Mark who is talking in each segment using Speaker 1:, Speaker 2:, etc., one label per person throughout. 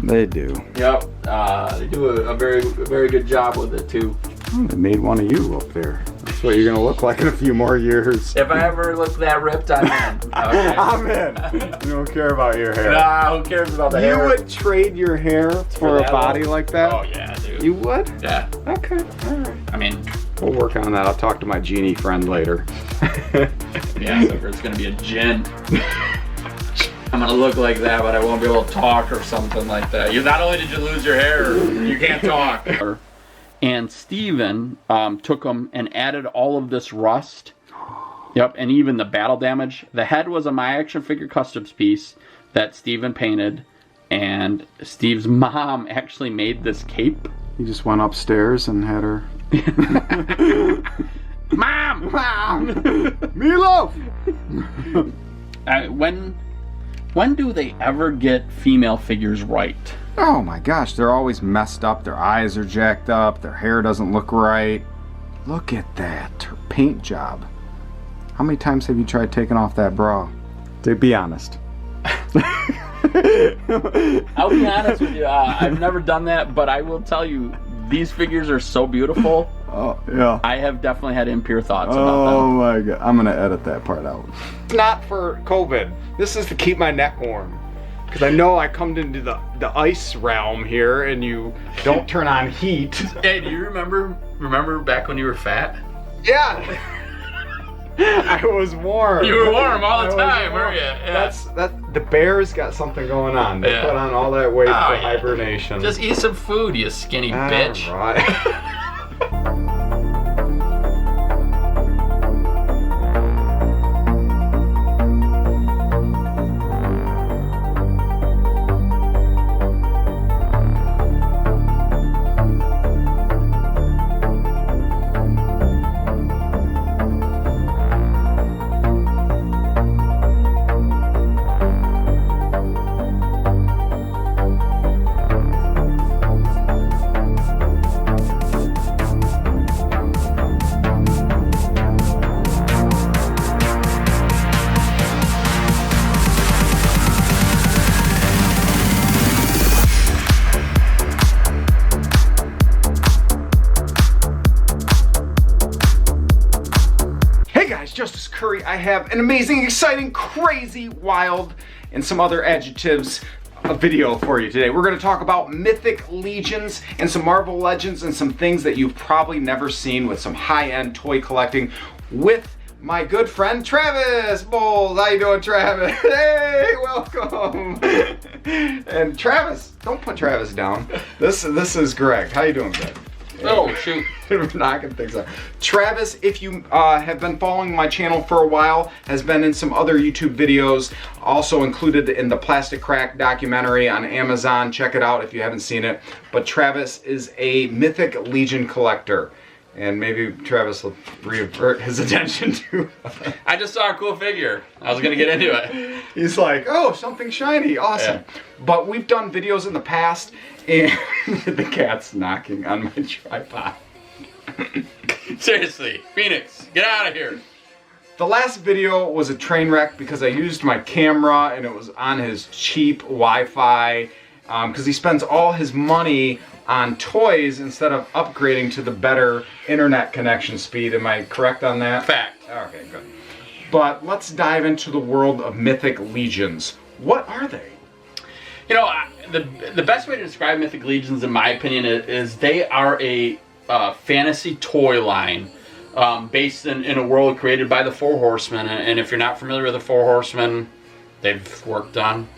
Speaker 1: They do.
Speaker 2: Yep. They do a very good job with it too.
Speaker 1: They made one of you up there. That's what you're gonna look like in a few more years.
Speaker 2: If I ever look that ripped, I'm in. Okay.
Speaker 1: I'm in. You don't care about your hair.
Speaker 2: Nah, who cares about the hair?
Speaker 1: You would trade your hair for a body like that?
Speaker 2: Oh yeah, dude.
Speaker 1: You would?
Speaker 2: Yeah.
Speaker 1: Okay. All right.
Speaker 2: I mean,
Speaker 1: we'll work on that. I'll talk to my genie friend later.
Speaker 2: yeah, so it's gonna be a gin. I'm gonna look like that, but I won't be able to talk or something like that. You not only did you lose your hair, you can't talk. And Steven took them and added all of this rust. Yep, and even the battle damage. The head was a My Action Figure Customs piece that Steven painted, and Steve's mom actually made this cape.
Speaker 1: He just went upstairs and had her.
Speaker 2: Mom!
Speaker 1: Mom! Meatloaf!
Speaker 2: When do they ever get female figures right?
Speaker 1: Oh my gosh, they're always messed up. Their eyes are jacked up. Their hair doesn't look right. Look at that. Her paint job. How many times have you tried taking off that bra? To be honest.
Speaker 2: I'll be honest with you. I've never done that, but I will tell you, these figures are so beautiful.
Speaker 1: Oh, yeah.
Speaker 2: I have definitely had impure thoughts about them.
Speaker 1: Oh my god. I'm going to edit that part out. Not for COVID. This is to keep my neck warm. Because I know I come into the ice realm here and you don't turn on heat.
Speaker 2: Hey, do you remember back when you were fat?
Speaker 1: Yeah. I was warm.
Speaker 2: You were warm all the time, weren't you? Yeah.
Speaker 1: The bears got something going on. They put on all that weight for hibernation.
Speaker 2: Just eat some food, you skinny bitch.
Speaker 1: Right. Justice Cury, I have an amazing, exciting, crazy, wild, and some other adjectives video for you today. We're going to talk about Mythic Legions and some Marvel Legends and some things that you've probably never seen with some high-end toy collecting with my good friend Travis Bowles. How you doing, Travis? Hey, welcome. And Travis, don't put Travis down. This is Greg. How you doing, Greg?
Speaker 2: Oh, shoot.
Speaker 1: We're knocking things out. Travis, if you have been following my channel for a while, has been in some other YouTube videos, also included in the Plastic Crack documentary on Amazon. Check it out if you haven't seen it. But Travis is a Mythic Legion collector. And maybe Travis will revert his attention to
Speaker 2: I just saw a cool figure. I was going to get into it.
Speaker 1: He's like, oh, something shiny. Awesome. Yeah. But we've done videos in the past, and the cat's knocking on my tripod.
Speaker 2: Seriously, Phoenix, get out of here.
Speaker 1: The last video was a train wreck because I used my camera and it was on his cheap Wi-Fi because he spends all his money on toys instead of upgrading to the better internet connection speed. Am I correct on that?
Speaker 2: Fact.
Speaker 1: Okay, good. But let's dive into the world of Mythic Legions. What are they?
Speaker 2: You know, the best way to describe Mythic Legions, in my opinion, is they are a fantasy toy line based in a world created by the Four Horsemen. And if you're not familiar with the Four Horsemen, they've worked on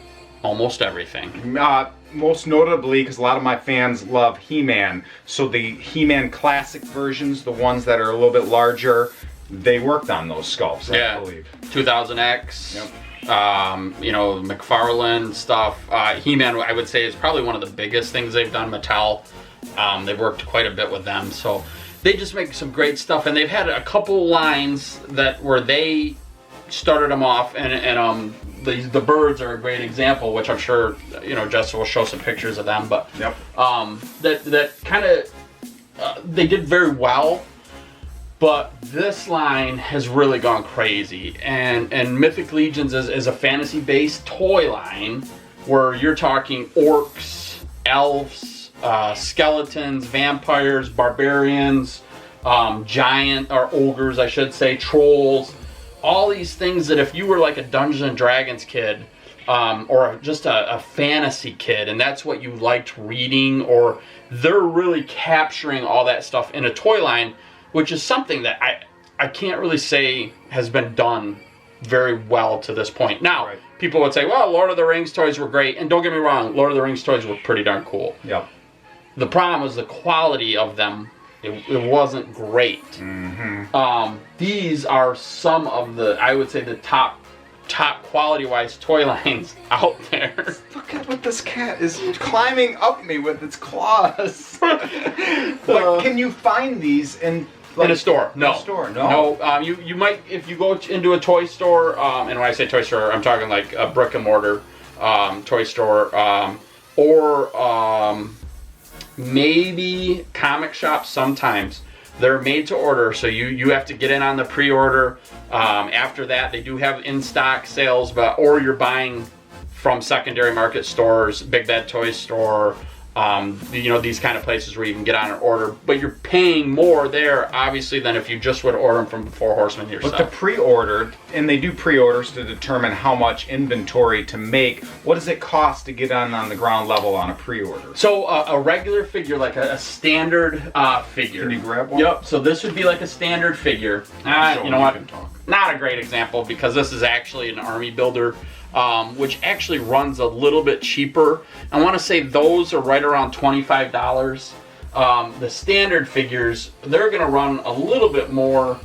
Speaker 2: almost everything.
Speaker 1: Most notably, because a lot of my fans love Heman, so the Heman Classic versions, the ones that are a little bit larger, they worked on those sculpts, I believe.
Speaker 2: 2000X,
Speaker 1: yep.
Speaker 2: You know, McFarlane stuff. Heman, I would say, is probably one of the biggest things they've done. Mattel, they've worked quite a bit with them, so they just make some great stuff. And they've had a couple lines where they started them off, and the birds are a great example, which I'm sure, you know, Jessica will show some pictures of them, but
Speaker 1: yep.
Speaker 2: that kind of they did very well. But this line has really gone crazy, and Mythic Legions is a fantasy-based toy line where you're talking orcs, elves, skeletons, vampires, barbarians, giant or ogres, I should say, trolls, all these things that if you were like a Dungeons and Dragons kid, or just a fantasy kid, and that's what you liked reading, or they're really capturing all that stuff in a toy line, which is something that I can't really say has been done very well to this point. Now, right. People would say, well, Lord of the Rings toys were great, and don't get me wrong, Lord of the Rings toys were pretty darn cool.
Speaker 1: Yep.
Speaker 2: The problem was the quality of them. It wasn't great.
Speaker 1: Mm-hmm.
Speaker 2: These are some of the, I would say, the top quality-wise toy lines out there.
Speaker 1: Look at what this cat is climbing up me with its claws. But can you find these in
Speaker 2: a store? No.
Speaker 1: In a store? No.
Speaker 2: No. You might, if you go into a toy store, and when I say toy store, I'm talking like a brick and mortar toy store, or maybe comic shops sometimes. They're made to order, so you have to get in on the pre-order. After that, they do have in-stock sales, or you're buying from secondary market stores, Big Bad Toy Store, these kind of places where you can get on an order. But you're paying more there, obviously, than if you just would order them from 4 Horsemen yourself.
Speaker 1: But the pre-ordered, and they do pre-orders to determine how much inventory to make. What does it cost to get on the ground level on a pre-order?
Speaker 2: So a regular figure, like a standard figure.
Speaker 1: Can you grab one?
Speaker 2: Yep. So this would be like a standard figure. You know what? Not a great example, because this is actually an army builder, which actually runs a little bit cheaper. I want to say those are right around $25. The standard figures, they're going to run a little bit more.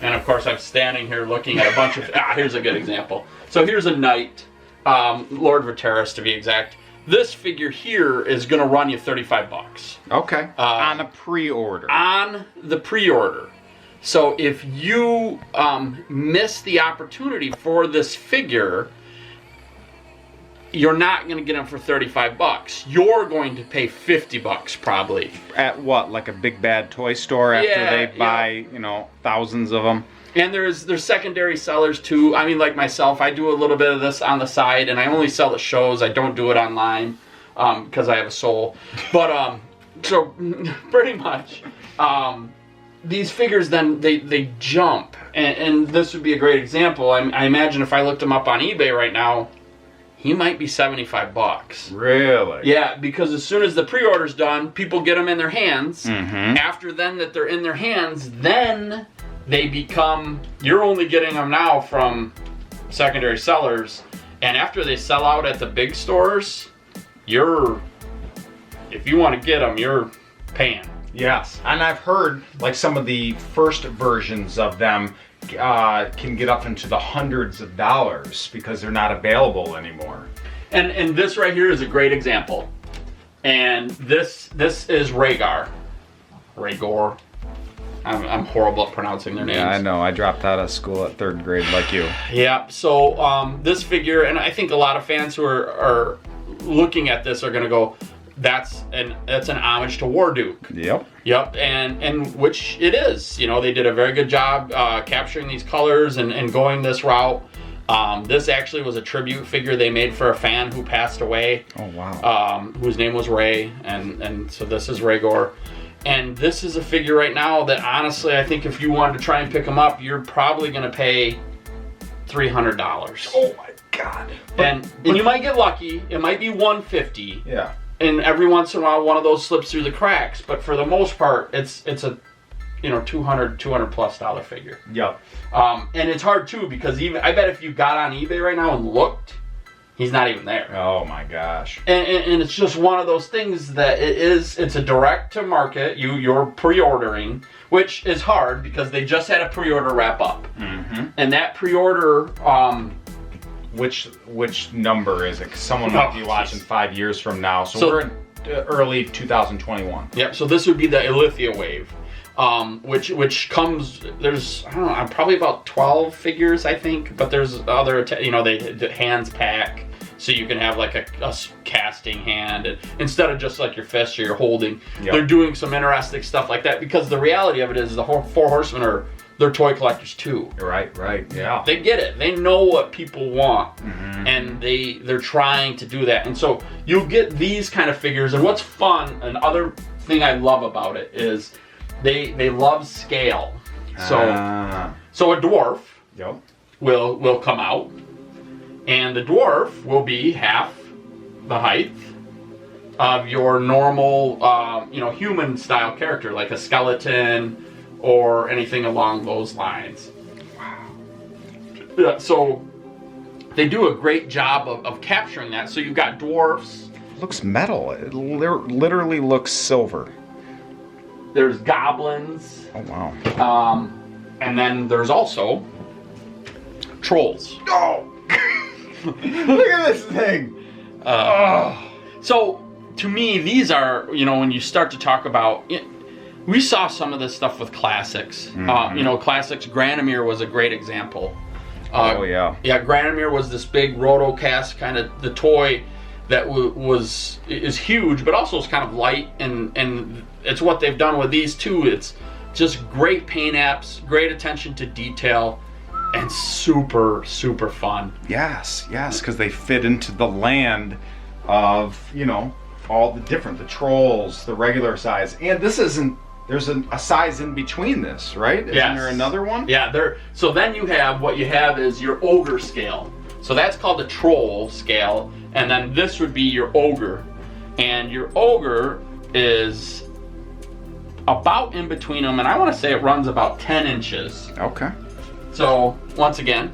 Speaker 2: And of course, I'm standing here looking at a bunch of. Here's a good example. So here's a knight, Lord Vateris to be exact. This figure here is going to run you $35.
Speaker 1: Okay. On a pre-order.
Speaker 2: On the pre-order. So if you miss the opportunity for this figure, you're not going to get them for $35. You're going to pay $50 probably.
Speaker 1: At what, like a Big Bad Toy Store after they buy, thousands of them?
Speaker 2: And there's secondary sellers too. I mean, like myself, I do a little bit of this on the side, and I only sell at shows. I don't do it online because I have a soul. But so pretty much. These figures then they jump, and this would be a great example. I imagine if I looked him up on eBay right now, he might be $75.
Speaker 1: Really?
Speaker 2: Yeah, because as soon as the pre-order's done, people get them in their hands.
Speaker 1: Mm-hmm.
Speaker 2: After then that they're in their hands, then they become, you're only getting them now from secondary sellers, and after they sell out at the big stores, if you want to get them, you're paying.
Speaker 1: Yes, and I've heard like some of the first versions of them can get up into the hundreds of dollars because they're not available anymore.
Speaker 2: And this right here is a great example. And this is Rhaegar. Rhaegar. I'm horrible at pronouncing their names.
Speaker 1: Yeah, I know. I dropped out of school at 3rd grade like you.
Speaker 2: Yeah, so this figure, and I think a lot of fans who are looking at this are going to go, that's an homage to Warduke.
Speaker 1: Yep.
Speaker 2: And which it is. They did a very good job capturing these colors and going this route. This actually was a tribute figure they made for a fan who passed away.
Speaker 1: Oh wow.
Speaker 2: Whose name was Ray, and so this is Rhaegar. And this is a figure right now that honestly, I think if you wanted to try and pick them up, you're probably going to pay $300.
Speaker 1: Oh my God.
Speaker 2: And you might get lucky. It might be $150.
Speaker 1: Yeah.
Speaker 2: And every once in a while, one of those slips through the cracks. But for the most part, it's a $200 plus figure.
Speaker 1: Yep.
Speaker 2: And it's hard too, because I bet if you got on eBay right now and looked, he's not even there.
Speaker 1: Oh my gosh.
Speaker 2: And it's just one of those things that it's a direct to market. You're pre-ordering, which is hard because they just had a pre-order wrap up.
Speaker 1: Mm-hmm.
Speaker 2: And that pre-order.
Speaker 1: Which number is it? 'Cause someone might be watching 5 years from now. So we're in early 2021.
Speaker 2: Yep. So this would be the Ilithia wave, which comes. There's probably about 12 figures I think, but there's other the hands pack, so you can have like a casting hand and, instead of just like your fist or you're holding. Yep. They're doing some interesting stuff like that because the reality of it is the 4 Horsemen are they're toy collectors too.
Speaker 1: Right, yeah.
Speaker 2: They get it. They know what people want, and they're trying to do that. And so you get these kind of figures. And what's fun, another thing I love about it is they love scale. So a dwarf will come out, and the dwarf will be half the height of your normal, human style character, like a skeleton or anything along those lines. Wow. So they do a great job of capturing that. So you've got dwarfs.
Speaker 1: It looks metal. It literally looks silver.
Speaker 2: There's goblins.
Speaker 1: Oh, wow.
Speaker 2: And then there's also trolls.
Speaker 1: Oh! Look at this thing!
Speaker 2: So, to me, these are, when you start to talk about... We saw some of this stuff with classics. Classics, Granomir was a great example.
Speaker 1: Oh, yeah.
Speaker 2: Yeah, Granomir was this big rotocast kind of the toy that is huge, but also is kind of light, and it's what they've done with these two. It's just great paint apps, great attention to detail, and super, super fun.
Speaker 1: Yes, because they fit into the land of, all the trolls, the regular size. And this isn't, there's a size in between this, right? Isn't there another one?
Speaker 2: Yeah, so then what you have is your ogre scale. So that's called the troll scale, and then this would be your ogre. And your ogre is about in between them, and I want to say it runs about 10 inches.
Speaker 1: Okay.
Speaker 2: So, once again,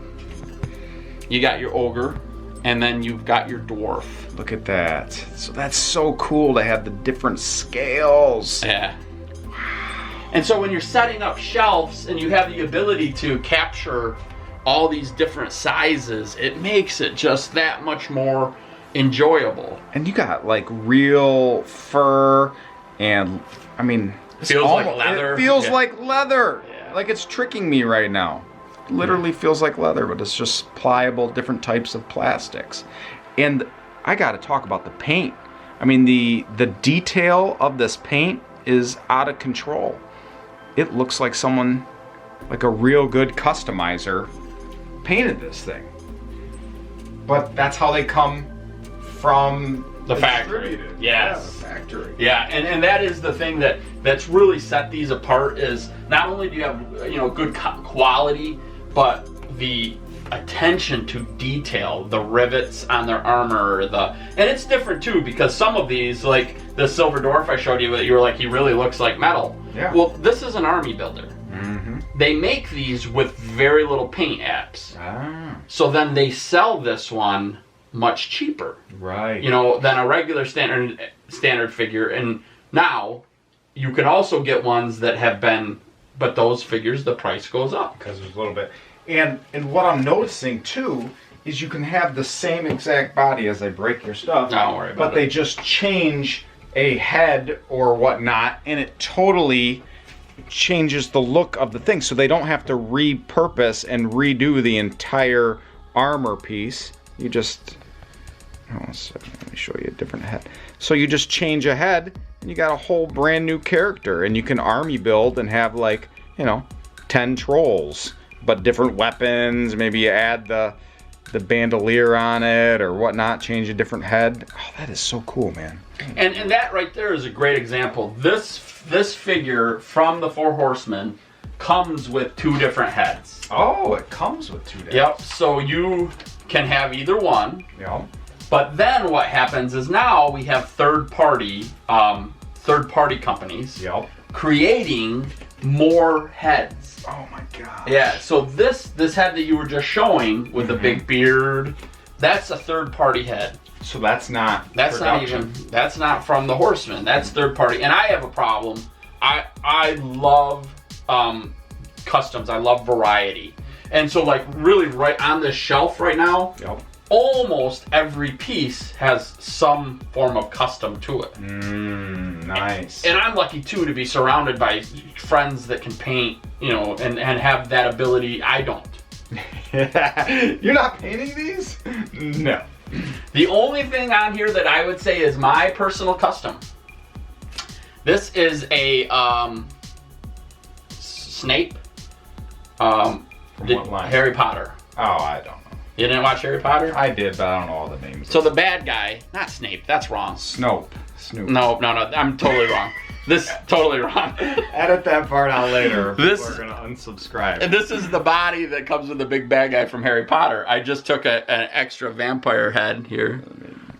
Speaker 2: you got your ogre, and then you've got your dwarf.
Speaker 1: Look at that. So that's so cool to have the different scales.
Speaker 2: Yeah. And so when you're setting up shelves and you have the ability to capture all these different sizes, it makes it just that much more enjoyable.
Speaker 1: And you got like real fur, and I mean,
Speaker 2: feels like leather.
Speaker 1: It feels like leather. Yeah. Like it's tricking me right now. Literally feels like leather, but it's just pliable, different types of plastics. And I got to talk about the paint. I mean, the detail of this paint is out of control. It looks like someone, like a real good customizer, painted this thing. But that's how they come from
Speaker 2: the factory. Yes.
Speaker 1: Yeah, the factory.
Speaker 2: Yeah, and that is the thing that's really set these apart, is not only do you have good quality, but the attention to detail, the rivets on their armor, and it's different too, because some of these, like the silver dwarf I showed you, that you were like, he really looks like metal.
Speaker 1: Yeah.
Speaker 2: Well, this is an army builder. They make these with very little paint apps. So then they sell this one much cheaper.
Speaker 1: Right.
Speaker 2: Than a regular standard figure. And now you can also get ones that have been, but those figures, the price goes up.
Speaker 1: Because there's a little bit. And what I'm noticing too is you can have the same exact body as they break your stuff.
Speaker 2: Don't worry about it.
Speaker 1: But they just change a head or whatnot, and it totally changes the look of the thing. So they don't have to repurpose and redo the entire armor piece. You just, let me show you a different head. So you just change a head, and you got a whole brand new character, and you can army build and have 10 trolls, but different weapons. Maybe you add the bandolier on it or whatnot, change a different head. Oh, that is so cool, man.
Speaker 2: And that right there is a great example. This figure from the Four Horsemen comes with 2 different heads.
Speaker 1: Oh, it comes with 2 heads.
Speaker 2: Yep, so you can have either one.
Speaker 1: Yep.
Speaker 2: But then what happens is now we have third-party companies creating more heads.
Speaker 1: Oh my god.
Speaker 2: Yeah, so this head that you were just showing with the big beard, that's a third-party head.
Speaker 1: So that's not
Speaker 2: that's not from the Horsemen. That's third-party. And I have a problem. I love customs. I love variety. And so really right on this shelf right now, almost every piece has some form of custom to it.
Speaker 1: Nice.
Speaker 2: And I'm lucky too to be surrounded by friends that can paint, and have that ability. I don't.
Speaker 1: You're not painting these? No.
Speaker 2: The only thing on here that I would say is my personal custom. This is a Snape
Speaker 1: what line?
Speaker 2: Harry Potter.
Speaker 1: Oh, I don't know.
Speaker 2: You didn't watch Harry Potter?
Speaker 1: I did, but I don't know all the names.
Speaker 2: So the bad guy, not Snape, that's wrong.
Speaker 1: Snoop.
Speaker 2: No, I'm totally wrong. This totally wrong.
Speaker 1: Edit that part out later.
Speaker 2: This-
Speaker 1: We're gonna unsubscribe.
Speaker 2: And this is the body that comes with the big bad guy from Harry Potter. I just took an extra vampire head here.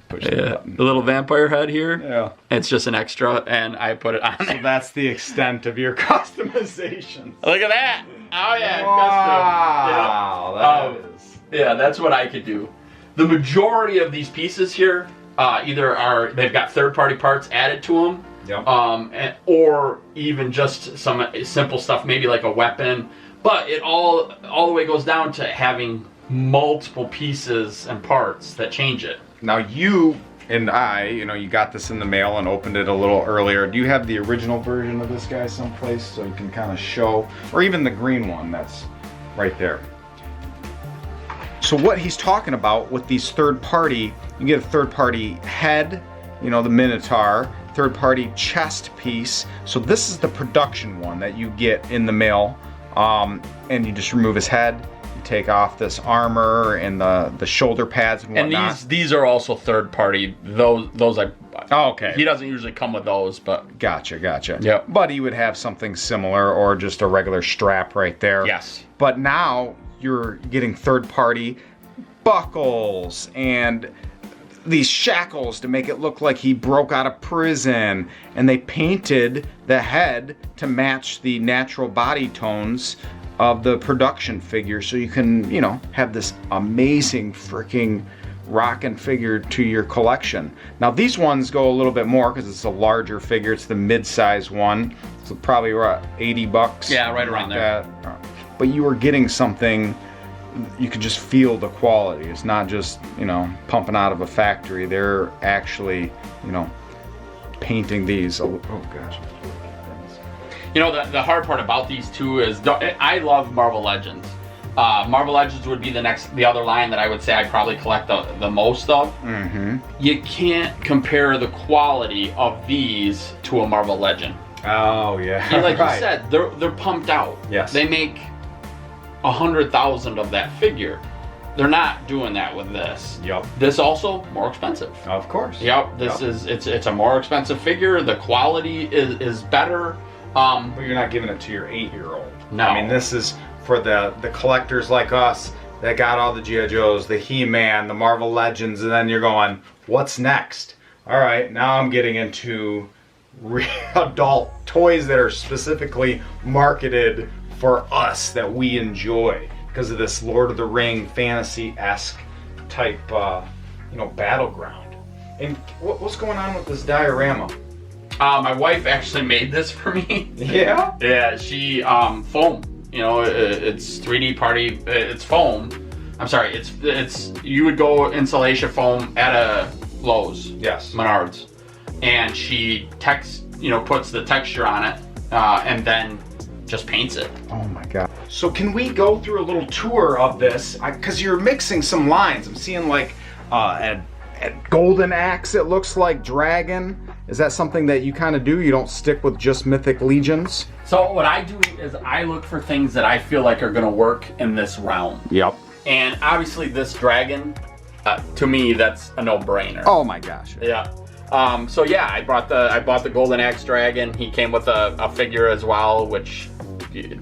Speaker 1: Push the button.
Speaker 2: The little vampire head here.
Speaker 1: Yeah.
Speaker 2: It's just an extra, and I put it on
Speaker 1: So
Speaker 2: there.
Speaker 1: that's the extent of your customization.
Speaker 2: Look at that. Oh, yeah.
Speaker 1: Wow.
Speaker 2: Custom.
Speaker 1: That is.
Speaker 2: Yeah, that's what I could do. The majority of these pieces here they've got third-party parts added to them.
Speaker 1: Yep.
Speaker 2: Or even just some simple stuff, maybe like a weapon. But it all the way goes down to having multiple pieces and parts that change it.
Speaker 1: Now you and I, you got this in the mail and opened it a little earlier. Do you have the original version of this guy someplace so you can kind of show, or even the green one that's right there? So what he's talking about with these third-party, you get a third-party head, the Minotaur, third-party chest piece. So this is the production one that you get in the mail, and you just remove his head, you take off this armor and the shoulder pads and whatnot.
Speaker 2: And these are also third-party. Those I.
Speaker 1: Oh, okay.
Speaker 2: He doesn't usually come with those, but.
Speaker 1: Gotcha.
Speaker 2: Yep.
Speaker 1: But he would have something similar, or just a regular strap right there.
Speaker 2: Yes.
Speaker 1: But now you're getting third-party buckles and these shackles to make it look like he broke out of prison, and they painted the head to match the natural body tones of the production figure, so you can, have this amazing freaking rockin' figure to your collection. Now these ones go a little bit more because it's a larger figure. It's the mid-size one, so probably around $80.
Speaker 2: Yeah, right around there.
Speaker 1: That. But you are getting something. You can just feel the quality. It's not just, pumping out of a factory. They're actually, painting these. Oh gosh.
Speaker 2: The hard part about these two is I love Marvel Legends. Marvel Legends would be the other line that I would say I probably collect the most of.
Speaker 1: Mm-hmm.
Speaker 2: You can't compare the quality of these to a Marvel Legend.
Speaker 1: Oh yeah.
Speaker 2: Like
Speaker 1: right.
Speaker 2: you said, they're pumped out.
Speaker 1: Yes.
Speaker 2: They make 100,000 of that figure. They're not doing that with this.
Speaker 1: Yep.
Speaker 2: This also more expensive.
Speaker 1: Of course.
Speaker 2: Yep. It's a more expensive figure. The quality is better.
Speaker 1: But you're not giving it to your 8-year-old.
Speaker 2: No.
Speaker 1: I mean, this is for the collectors like us that got all the G.I. Joes, the He-Man, the Marvel Legends, and then you're going, what's next? All right, now I'm getting into adult toys that are specifically marketed for us that we enjoy because of this Lord of the Ring fantasy-esque type, battleground. And what's going on with this diorama?
Speaker 2: My wife actually made this for me.
Speaker 1: Yeah?
Speaker 2: Yeah, she foam. It's 3D party. It's foam. I'm sorry. It's you would go insulation foam at a Lowe's.
Speaker 1: Yes.
Speaker 2: Menards, and she puts the texture on it, and then just paints it.
Speaker 1: Oh my god. So can we go through a little tour of this? Because you're mixing some lines. I'm seeing like a golden axe, it looks like, dragon. Is that something that you kind of do? You don't stick with just Mythic Legions?
Speaker 2: So what I do is I look for things that I feel like are going to work in this realm.
Speaker 1: Yep.
Speaker 2: And obviously this dragon, to me, that's a no-brainer.
Speaker 1: Oh my gosh.
Speaker 2: Yeah. So yeah, I bought the Golden Axe Dragon. He came with a figure as well, which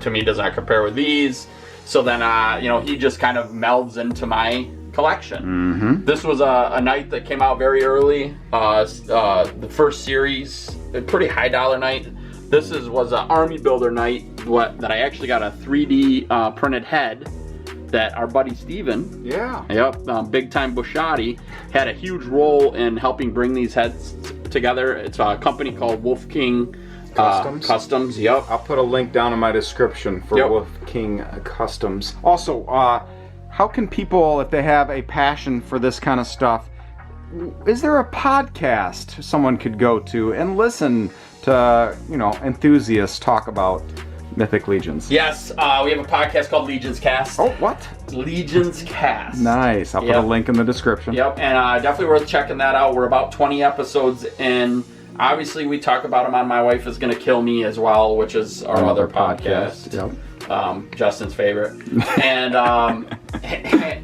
Speaker 2: to me does not compare with these. So then, he just kind of melds into my collection.
Speaker 1: Mm-hmm.
Speaker 2: This was a Knight that came out very early. The first series, a pretty high dollar Knight. This was an Army Builder Knight that I actually got a 3D printed head that our buddy Steven, big time Bushati, had a huge role in helping bring these heads together. It's a company called Wolf King Customs. Yep.
Speaker 1: I'll put a link down in my description for Wolf King Customs. Also, how can people, if they have a passion for this kind of stuff, is there a podcast someone could go to and listen to, enthusiasts talk about Mythic Legions?
Speaker 2: Yes, we have a podcast called Legions Cast.
Speaker 1: Oh, what?
Speaker 2: Legions Cast.
Speaker 1: Nice. I'll put a link in the description.
Speaker 2: Yep, and definitely worth checking that out. We're about 20 episodes in. Obviously, we talk about them on My Wife Is Gonna Kill Me as well, which is our other podcast.
Speaker 1: Yep.
Speaker 2: Justin's favorite. And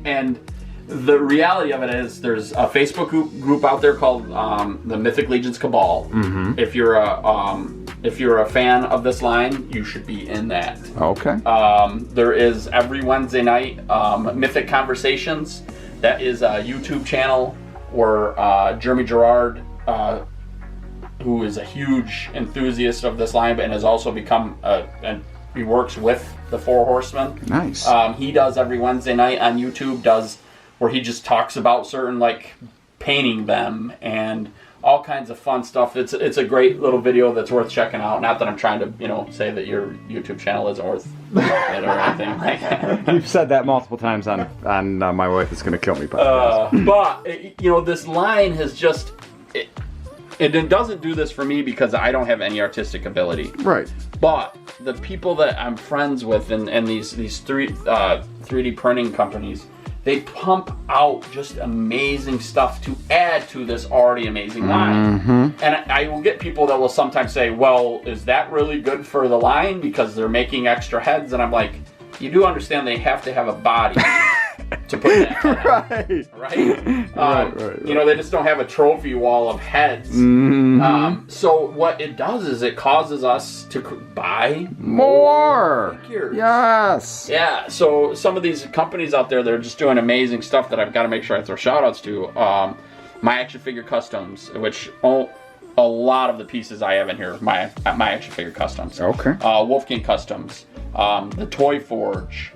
Speaker 2: and the reality of it is, there's a Facebook group out there called the Mythic Legion's Cabal.
Speaker 1: Mm-hmm.
Speaker 2: If you're a fan of this line, you should be in that.
Speaker 1: Okay.
Speaker 2: There is every Wednesday night Mythic Conversations. That is a YouTube channel where Jeremy Gerard, who is a huge enthusiast of this line, and has also become and he works with the Four Horsemen.
Speaker 1: Nice.
Speaker 2: He does every Wednesday night on YouTube, where he just talks about certain, like, painting them and all kinds of fun stuff. It's a great little video that's worth checking out. Not that I'm trying to, say that your YouTube channel isn't worth it or anything like that.
Speaker 1: You've said that multiple times on My Wife Is Gonna Kill Me podcast.
Speaker 2: But this line has just it doesn't do this for me because I don't have any artistic ability.
Speaker 1: Right.
Speaker 2: But the people that I'm friends with and these 3D printing companies, they pump out just amazing stuff to add to this already amazing line.
Speaker 1: Mm-hmm.
Speaker 2: And I will get people that will sometimes say, well, is that really good for the line because they're making extra heads? And I'm like, you do understand they have to have a body to put that head on, right?
Speaker 1: Right.
Speaker 2: They just don't have a trophy wall of heads.
Speaker 1: Mm-hmm.
Speaker 2: So what it does is it causes us to buy
Speaker 1: more
Speaker 2: figures.
Speaker 1: Yes.
Speaker 2: Yeah, so some of these companies out there, they're just doing amazing stuff that I've got to make sure I throw shout outs to. My Action Figure Customs, which a lot of the pieces I have in here, my Action Figure Customs.
Speaker 1: Okay.
Speaker 2: Wolfgang Customs, the Toy Forge.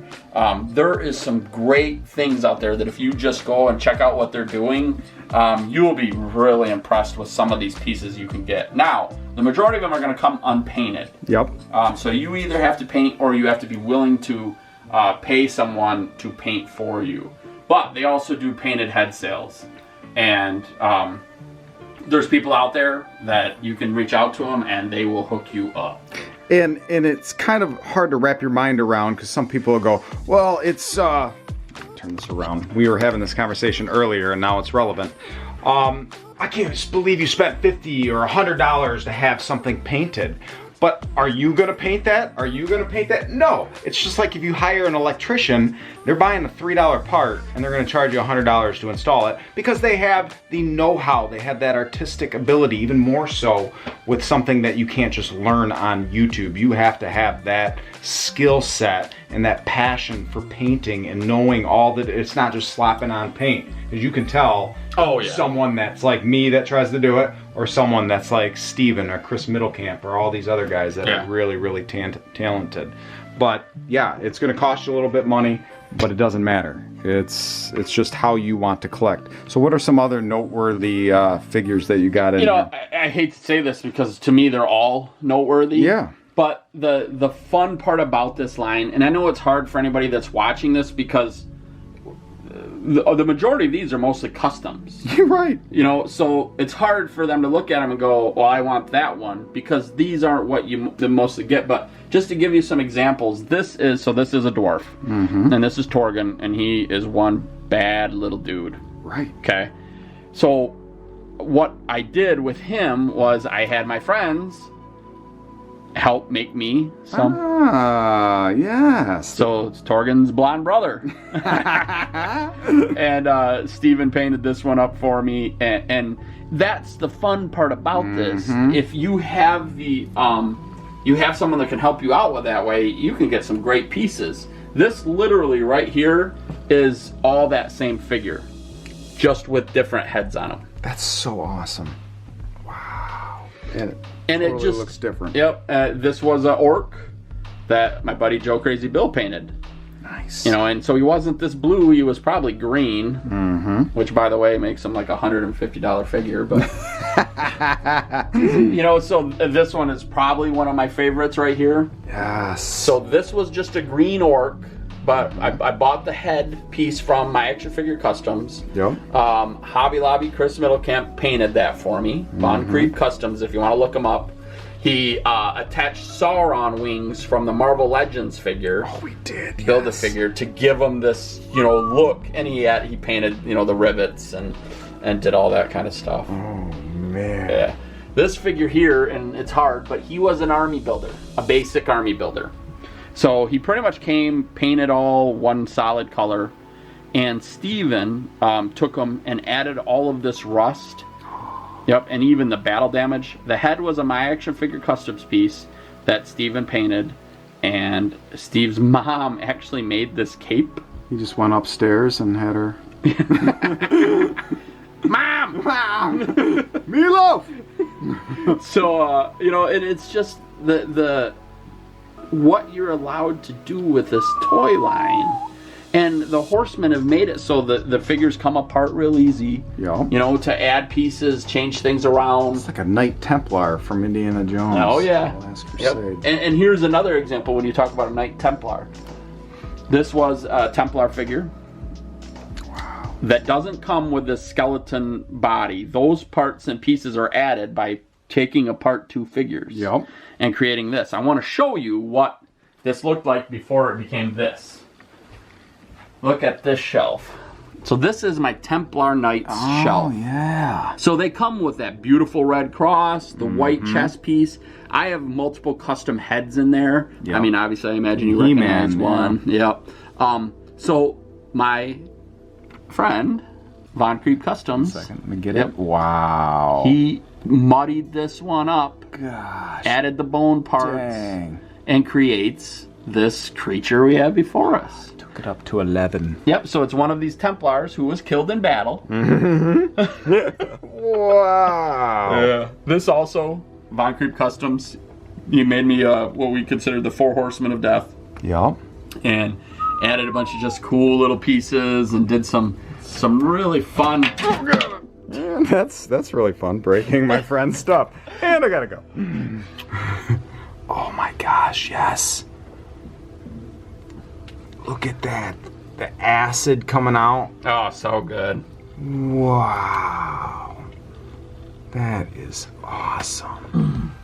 Speaker 2: There is some great things out there that if you just go and check out what they're doing, you will be really impressed with some of these pieces you can get. Now, the majority of them are going to come unpainted.
Speaker 1: Yep.
Speaker 2: So you either have to paint or you have to be willing to pay someone to paint for you. But they also do painted head sales. And there's people out there that you can reach out to them and they will hook you up.
Speaker 1: And it's kind of hard to wrap your mind around because some people will go, well, it's turn this around. We were having this conversation earlier and now it's relevant. I can't just believe you spent $50 or $100 to have something painted. But are you going to paint that? Are you going to paint that? No. It's just like if you hire an electrician, they're buying a $3 part and they're going to charge you $100 to install it because they have the know-how. They have that artistic ability, even more so with something that you can't just learn on YouTube. You have to have that skill set and that passion for painting and knowing all that it's not just slapping on paint. Because you can tell someone that's like me that tries to do it, or someone that's like Steven or Chris Middlecamp or all these other guys that are really, really talented. But yeah, it's going to cost you a little bit money, but it doesn't matter. It's just how you want to collect. So what are some other noteworthy figures that you got in here?
Speaker 2: I hate to say this because to me they're all noteworthy.
Speaker 1: Yeah.
Speaker 2: But the fun part about this line, and I know it's hard for anybody that's watching this because the majority of these are mostly customs.
Speaker 1: You're right.
Speaker 2: So it's hard for them to look at them and go, well, I want that one, because these aren't what you mostly get. But just to give you some examples, this is a dwarf, and this is Torgen, and he is one bad little dude.
Speaker 1: Right.
Speaker 2: Okay. So what I did with him was I had my friends help make me some.
Speaker 1: Yes.
Speaker 2: So it's Torgen's blonde brother. And Steven painted this one up for me, and that's the fun part about this. If you have you have someone that can help you out with that way, you can get some great pieces. This literally right here is all that same figure, just with different heads on them.
Speaker 1: That's so awesome. Wow.
Speaker 2: And
Speaker 1: totally
Speaker 2: it just
Speaker 1: looks different.
Speaker 2: Yep. This was an orc that my buddy Joe Crazy Bill painted.
Speaker 1: Nice.
Speaker 2: And so he wasn't this blue. He was probably green, which, by the way, makes him like $150 figure. But so this one is probably one of my favorites right here.
Speaker 1: Yes.
Speaker 2: So this was just a green orc, but I bought the head piece from my Action Figure Customs.
Speaker 1: Yep.
Speaker 2: Hobby Lobby Chris Middlecamp painted that for me. Bond Creep Customs, if you want to look him up. He attached Sauron wings from the Marvel Legends figure.
Speaker 1: Oh, we did.
Speaker 2: Build a figure to give him this, look, and he painted, the rivets and did all that kind of stuff.
Speaker 1: Oh man.
Speaker 2: Yeah. This figure here, and it's hard, but he was an army builder, a basic army builder. So he pretty much painted all one solid color, and Steven took them and added all of this rust. Yep, and even the battle damage. The head was a My Action Figure Customs piece that Steven painted, and Steve's mom actually made this cape.
Speaker 1: He just went upstairs and had her.
Speaker 2: Mom!
Speaker 1: Meatloaf!
Speaker 2: So, you know, it's just the what you're allowed to do with this toy line. And the HorseMen have made it so that the figures come apart real easy.
Speaker 1: Yeah.
Speaker 2: You know, to add pieces, change things around.
Speaker 1: It's like a Knight Templar from Indiana Jones.
Speaker 2: Oh, yeah.
Speaker 1: The Last Crusade.
Speaker 2: Yep. And here's another example when you talk about a Knight Templar. This was a Templar figure.
Speaker 1: Wow.
Speaker 2: That doesn't come with the skeleton body. Those parts and pieces are added by taking apart two figures.
Speaker 1: Yep.
Speaker 2: And creating this. I want to show you what this looked like before it became this. Look at this shelf. So this is my Templar Knights shelf.
Speaker 1: Oh, yeah.
Speaker 2: So they come with that beautiful red cross, the white chest piece. I have multiple custom heads in there.
Speaker 1: Yep.
Speaker 2: I mean, obviously, I imagine you
Speaker 1: Heman,
Speaker 2: recognize one. Yep. So my friend, Von Creep Customs.
Speaker 1: Let me get it. Wow.
Speaker 2: He muddied this one up.
Speaker 1: Gosh.
Speaker 2: Added the bone parts.
Speaker 1: Dang.
Speaker 2: And creates this creature we have before us.
Speaker 1: Took it up to 11.
Speaker 2: Yep, so it's one of these Templars who was killed in battle.
Speaker 1: Wow.
Speaker 2: Yeah. This also, Von Creep Customs, he made me what we consider the 4 Horsemen of Death.
Speaker 1: Yep.
Speaker 2: And added a bunch of just cool little pieces and did some really fun.
Speaker 1: Yeah, that's really fun, breaking my friend's stuff. And I gotta go. Oh my gosh, yes. Look at that. The acid coming out.
Speaker 2: Oh, so good.
Speaker 1: Wow. That is awesome.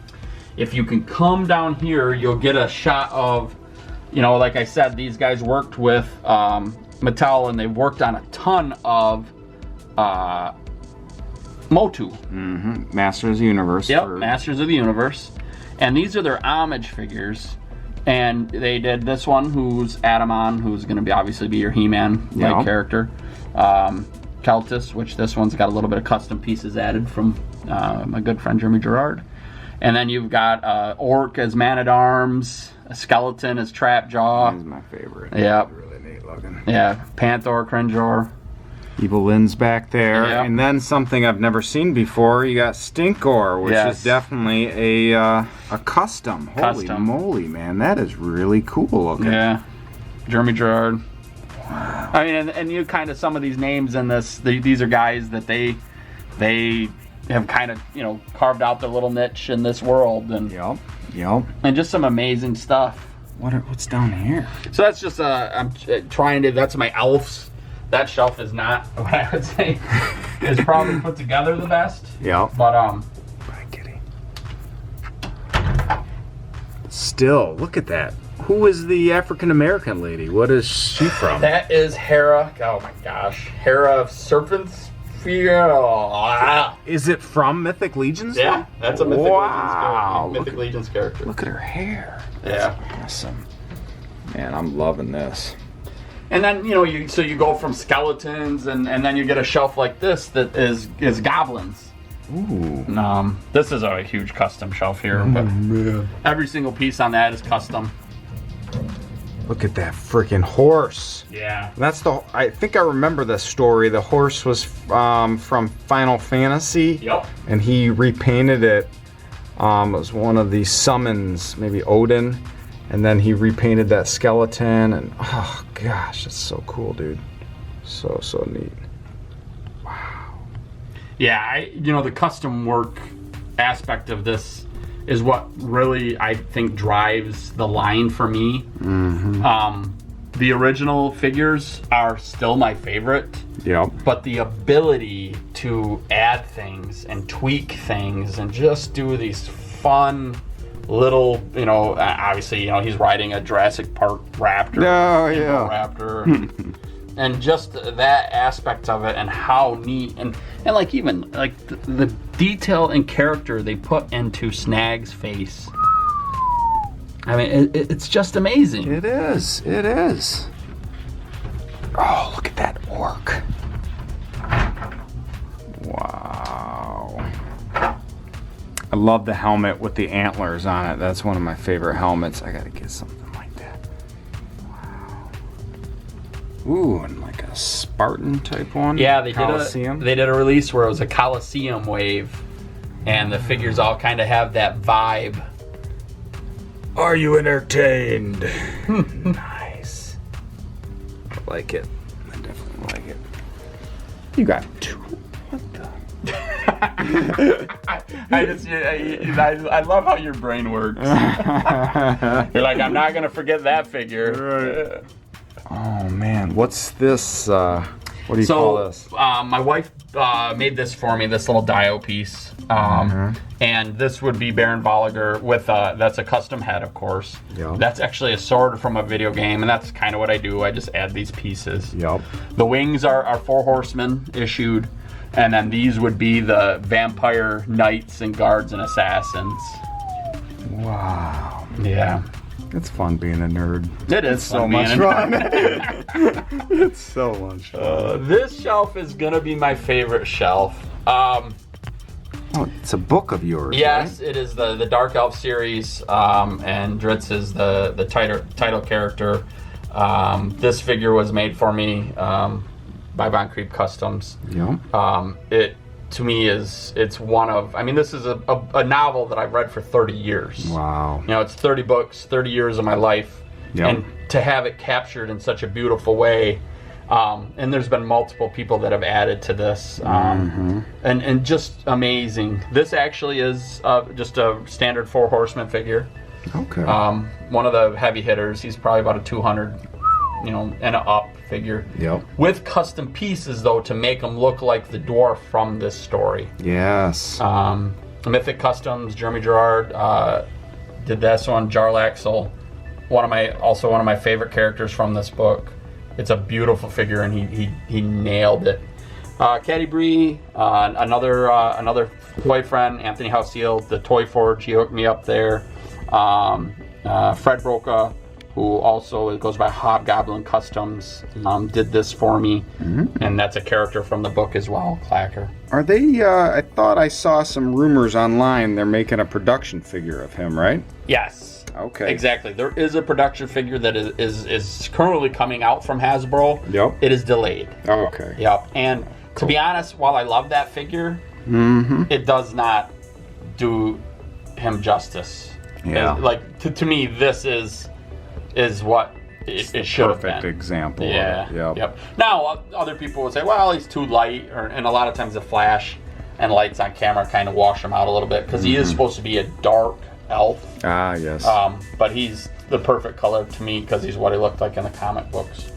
Speaker 2: If you can come down here, you'll get a shot of, you know, like I said, these guys worked with Mattel, and they've worked on a ton of Motu.
Speaker 1: Mm-hmm. Masters of the Universe.
Speaker 2: Yep, Masters of the Universe. And these are their homage figures. And they did this one, who's Adamon, who's going to be obviously be your He-Man like character. Keltis, which this one's got a little bit of custom pieces added from my good friend Jeremy DeWitt. And then you've got Orc as Man-at-Arms, a Skeleton as Trapjaw.
Speaker 1: He's my favorite.
Speaker 2: Yep.
Speaker 1: Really neat looking.
Speaker 2: Yeah, Panther, Crinjor.
Speaker 1: Evil Lynn's back there.
Speaker 2: Yep.
Speaker 1: And then something I've never seen before, you got Stinkor, which is definitely a custom. Holy moly, man. That is really cool looking.
Speaker 2: Yeah. Jeremy Gerard. I mean, and you kind of, some of these names in this, these are guys that they have kind of, you know, carved out their little niche in this world. And and just some amazing stuff.
Speaker 1: What's down here?
Speaker 2: So that's just, I'm trying to, that's my elves. That shelf is not what I would say is probably put together the best.
Speaker 1: Yeah.
Speaker 2: But
Speaker 1: Bye, kitty. Still, look at that. Who is the African American lady? What is she from?
Speaker 2: That is Hera. Oh my gosh, Hera of Serpent's Fear. Oh,
Speaker 1: is it from Mythic Legion's?
Speaker 2: Yeah, that's a Mythic Legion's character.
Speaker 1: Look at her hair.
Speaker 2: Yeah.
Speaker 1: That's awesome. Man, I'm loving this.
Speaker 2: And then, you know, you go from skeletons, and then you get a shelf like this that is goblins.
Speaker 1: Ooh.
Speaker 2: This is a huge custom shelf here, but every single piece on that is custom.
Speaker 1: Look at that freaking horse.
Speaker 2: Yeah.
Speaker 1: That's I think I remember this story. The horse was from Final Fantasy.
Speaker 2: Yep.
Speaker 1: And he repainted it. It was one of the summons, maybe Odin. And then he repainted that skeleton, and oh gosh, that's so cool, dude. So neat. Wow.
Speaker 2: Yeah, you know, the custom work aspect of this is what really, I think, drives the line for me. Mm-hmm. The original figures are still my favorite.
Speaker 1: Yep.
Speaker 2: But the ability to add things and tweak things and just do these fun little, you know, obviously, you know, he's riding a Jurassic Park raptor.
Speaker 1: Oh, yeah.
Speaker 2: Raptor. And just that aspect of it, and how neat, and like even like the detail and character they put into Snag's face I mean, it's just amazing.
Speaker 1: It is. It is. Oh, look at that orc. Wow. I love the helmet with the antlers on it. That's one of my favorite helmets. I gotta get something like that. Wow. Ooh, and like a Spartan type one.
Speaker 2: Yeah, they did a release where it was a Coliseum wave, and the figures all kind of have that vibe.
Speaker 1: Are you entertained? Nice. I like it. I definitely like it. You got two. What the?
Speaker 2: I love how your brain works. You're like, I'm not gonna forget that figure.
Speaker 1: Right. Oh man, what's this? What do you call this?
Speaker 2: My wife made this for me, this little dio piece. And this would be Baron Volliger with that's a custom head, of course.
Speaker 1: Yep.
Speaker 2: That's actually a sword from a video game, and that's kind of what I do. I just add these pieces.
Speaker 1: Yep.
Speaker 2: The wings are 4 horsemen issued, and then these would be the vampire knights and guards and assassins.
Speaker 1: Wow.
Speaker 2: Yeah.
Speaker 1: It's fun being a nerd.
Speaker 2: It is
Speaker 1: so much fun. It's so much fun.
Speaker 2: This shelf is gonna be my favorite shelf.
Speaker 1: Oh, it's a book of yours.
Speaker 2: Yes,
Speaker 1: right?
Speaker 2: it is the Dark Elf series, and Dritz is the title character. This figure was made for me by Von Creep Customs.
Speaker 1: Yeah.
Speaker 2: It to me it's one of, I mean, this is a novel that I've read for 30 years.
Speaker 1: Wow.
Speaker 2: You know, it's 30 books, 30 years of my life, and to have it captured in such a beautiful way. And there's been multiple people that have added to this, and just amazing. This actually is just a standard 4 horseman figure.
Speaker 1: Okay.
Speaker 2: One of the heavy hitters. He's probably about a 200, you know, and a up figure.
Speaker 1: Yep.
Speaker 2: With custom pieces though to make him look like the dwarf from this story.
Speaker 1: Yes.
Speaker 2: Mythic Customs, Jeremy Gerard did this one. Jarlaxle, one of my favorite characters from this book. It's a beautiful figure, and he nailed it. Caddy Bree, another boyfriend, Anthony Hausiel, the Toy Forge. He hooked me up there. Fred Broca, who also goes by Hobgoblin Customs, did this for me, and that's a character from the book as well, Clacker.
Speaker 1: Are they? I thought I saw some rumors online. They're making a production figure of him, right?
Speaker 2: Yes.
Speaker 1: Okay.
Speaker 2: Exactly. There is a production figure that is currently coming out from Hasbro.
Speaker 1: Yep.
Speaker 2: It is delayed.
Speaker 1: Okay.
Speaker 2: Yep. And to be honest, while I love that figure, it does not do him justice.
Speaker 1: Yeah.
Speaker 2: Like to me, this is what it should have been.
Speaker 1: Perfect example.
Speaker 2: Yeah.
Speaker 1: Of it.
Speaker 2: Yep. Now other people would say, well, he's too light, and a lot of times the flash and lights on camera kind of wash him out a little bit because he is supposed to be a dark elf.
Speaker 1: Ah, yes.
Speaker 2: But he's the perfect color to me because he's what he looked like in the comic books.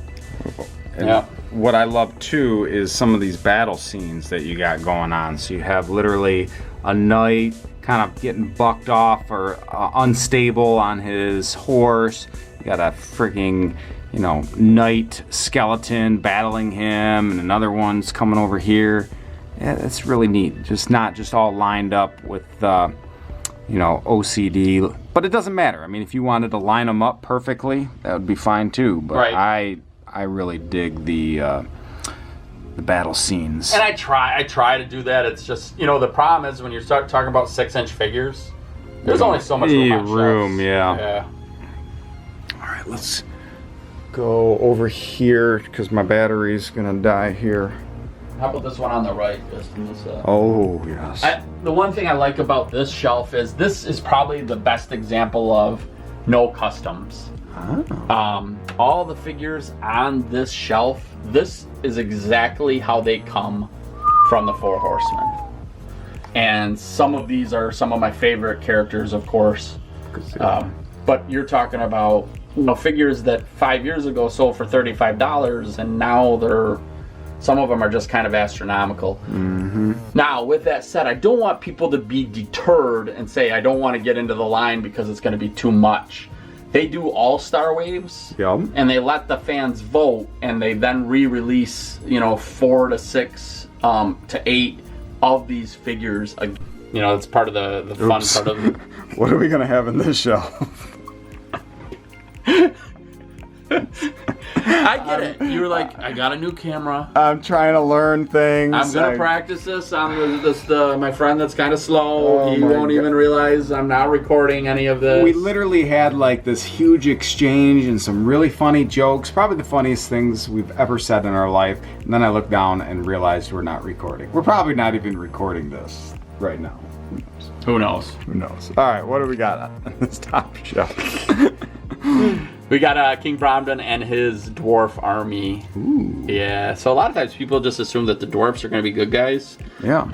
Speaker 1: And what I love too is some of these battle scenes that you got going on. So you have literally a knight kind of getting bucked off or unstable on his horse. You got a freaking, you know, knight skeleton battling him, and another one's coming over here. Yeah, that's really neat. Just not just all lined up with you know, OCD, but it doesn't matter. I mean, if you wanted to line them up perfectly, that would be fine too. But I really dig the battle scenes.
Speaker 2: And I try to do that. It's just, you know, the problem is when you start talking about 6-inch figures, there's only so much room.
Speaker 1: Yeah. All right, let's go over here because my battery's gonna die here.
Speaker 2: How about this one on the right?
Speaker 1: Oh, yes.
Speaker 2: The one thing I like about this shelf is this is probably the best example of no customs.
Speaker 1: Oh.
Speaker 2: All the figures on this shelf, this is exactly how they come from the 4 Horsemen. And some of these are some of my favorite characters, of course. But you're talking about, you know, figures that 5 years ago sold for $35, and now some of them are just kind of astronomical. Now, with that said, I don't want people to be deterred and say, I don't want to get into the line because it's going to be too much. They do all-star waves, and they let the fans vote, and they then re-release, you know, 4 to 6 to 8 of these figures. You know, it's part of the fun part of it.
Speaker 1: What are we going to have in this shelf?
Speaker 2: I get it. You were like, I got a new camera.
Speaker 1: I'm trying to learn things.
Speaker 2: I'm gonna practice this on my friend that's kind of slow.
Speaker 1: Oh
Speaker 2: He
Speaker 1: my
Speaker 2: won't even realize I'm not recording any of this.
Speaker 1: We literally had like this huge exchange and some really funny jokes, probably the funniest things we've ever said in our life. And then I looked down and realized we're not recording. We're probably not even recording this right now.
Speaker 2: Who knows?
Speaker 1: Who knows? All right, what do we got on this top shelf?
Speaker 2: We got King Bromden and his dwarf army.
Speaker 1: Ooh.
Speaker 2: Yeah, so a lot of times people just assume that the dwarfs are going to be good guys.
Speaker 1: Yeah.